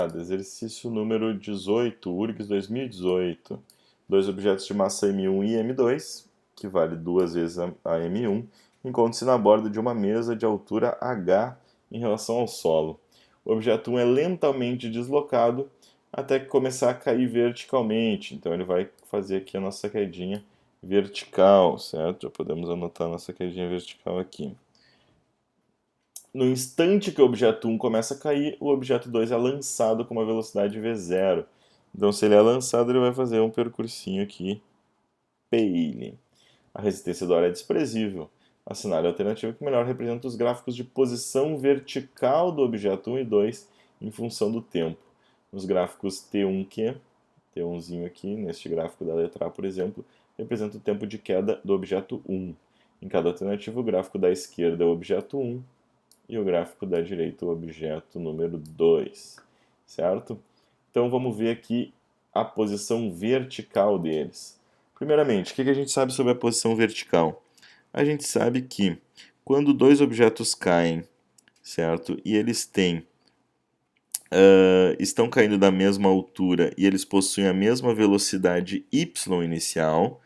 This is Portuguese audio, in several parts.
Exercício número 18, URGS 2018. Dois objetos de massa M1 e M2, que vale duas vezes a M1, encontram-se na borda de uma mesa de altura H em relação ao solo. O objeto 1 é lentamente deslocado até que começar a cair verticalmente. Então ele vai fazer aqui a nossa quedinha vertical, certo? Já podemos anotar a nossa quedinha vertical aqui. No instante que o objeto 1 começa a cair, o objeto 2 é lançado com uma velocidade v0. Então, se ele é lançado, ele vai fazer um percursinho aqui, PL. A resistência do ar é desprezível. Assinale a alternativa que melhor representa os gráficos de posição vertical do objeto 1 e 2 em função do tempo. Nos gráficos T1Q, T1zinho aqui, neste gráfico da letra A, por exemplo, representa o tempo de queda do objeto 1. Em cada alternativa, o gráfico da esquerda é o objeto 1, e o gráfico da direita, o objeto número 2, certo? Então vamos ver aqui a posição vertical deles. Primeiramente, o que a gente sabe sobre a posição vertical? A gente sabe que quando dois objetos caem, certo? E eles estão caindo da mesma altura e eles possuem a mesma velocidade y inicial,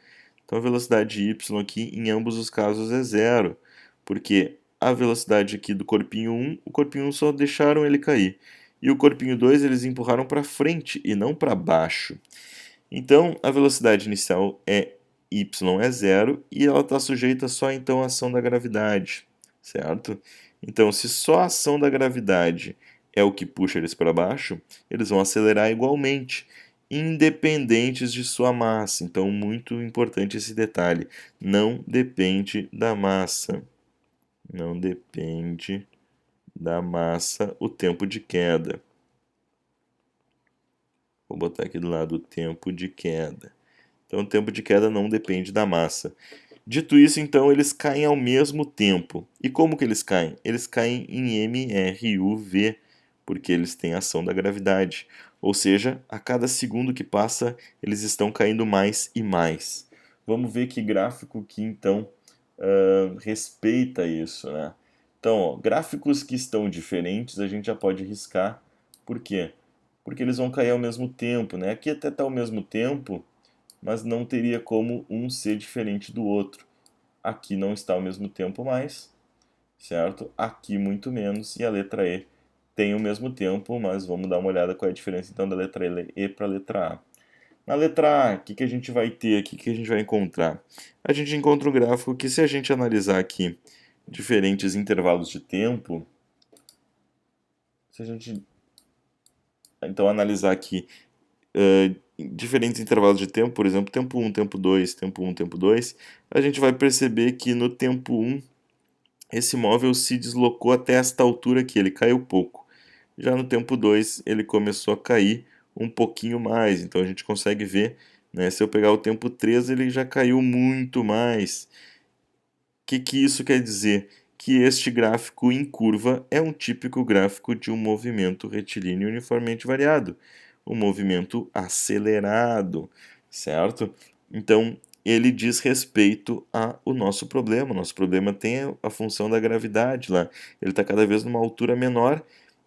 então a velocidade y aqui em ambos os casos é zero, porque a velocidade aqui do corpinho 1, o corpinho 1 só deixaram ele cair. E o corpinho 2 eles empurraram para frente e não para baixo. Então, a velocidade inicial y é zero e ela está sujeita só então à ação da gravidade, certo? Então, se só a ação da gravidade é o que puxa eles para baixo, eles vão acelerar igualmente, independentes de sua massa. Então, muito importante esse detalhe, não depende da massa. Não depende da massa o tempo de queda. Vou botar aqui do lado o tempo de queda. Então, o tempo de queda não depende da massa. Dito isso, então, eles caem ao mesmo tempo. E como que eles caem? Eles caem em MRUV, porque eles têm a ação da gravidade. Ou seja, a cada segundo que passa, eles estão caindo mais e mais. Vamos ver que gráfico que, então, respeita isso, né? Então, ó, gráficos que estão diferentes, a gente já pode riscar. Por quê? Porque eles vão cair ao mesmo tempo, né? Aqui até está ao mesmo tempo, mas não teria como um ser diferente do outro. Aqui não está ao mesmo tempo mais, certo? Aqui muito menos, e a letra E tem o mesmo tempo, mas vamos dar uma olhada qual é a diferença então da letra E para a letra A. Na letra A, o que a gente vai ter aqui, o que a gente vai encontrar? A gente encontra um gráfico que, se a gente analisar aqui diferentes intervalos de tempo, se a gente então analisar aqui diferentes intervalos de tempo, por exemplo, tempo 1, tempo 2, tempo 1, tempo 2, a gente vai perceber que no tempo 1 esse móvel se deslocou até esta altura aqui, ele caiu pouco. Já no tempo 2 ele começou a cair um pouquinho mais, então a gente consegue ver, né, se eu pegar o tempo 3 ele já caiu muito mais. O que isso quer dizer? Que este gráfico em curva é um típico gráfico de um movimento retilíneo uniformemente variado, um movimento acelerado, certo? Então, ele diz respeito ao nosso problema. O nosso problema tem a função da gravidade lá. Ele está cada vez numa altura menor,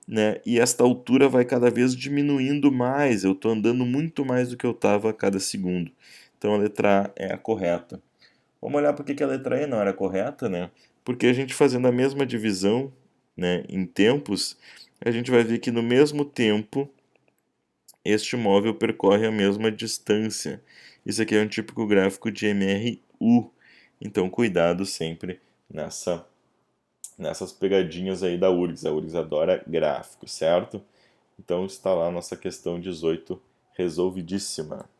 né? E esta altura vai cada vez diminuindo mais. Eu estou andando muito mais do que eu estava a cada segundo. Então, a letra A é a correta. Vamos olhar por que a letra E não era correta, né? Porque a gente fazendo a mesma divisão, né, em tempos, a gente vai ver que no mesmo tempo este móvel percorre a mesma distância. Isso aqui é um típico gráfico de MRU. Então, cuidado sempre nessas pegadinhas aí da URGS. A URGS adora gráfico, certo? Então, está lá a nossa questão 18 resolvidíssima.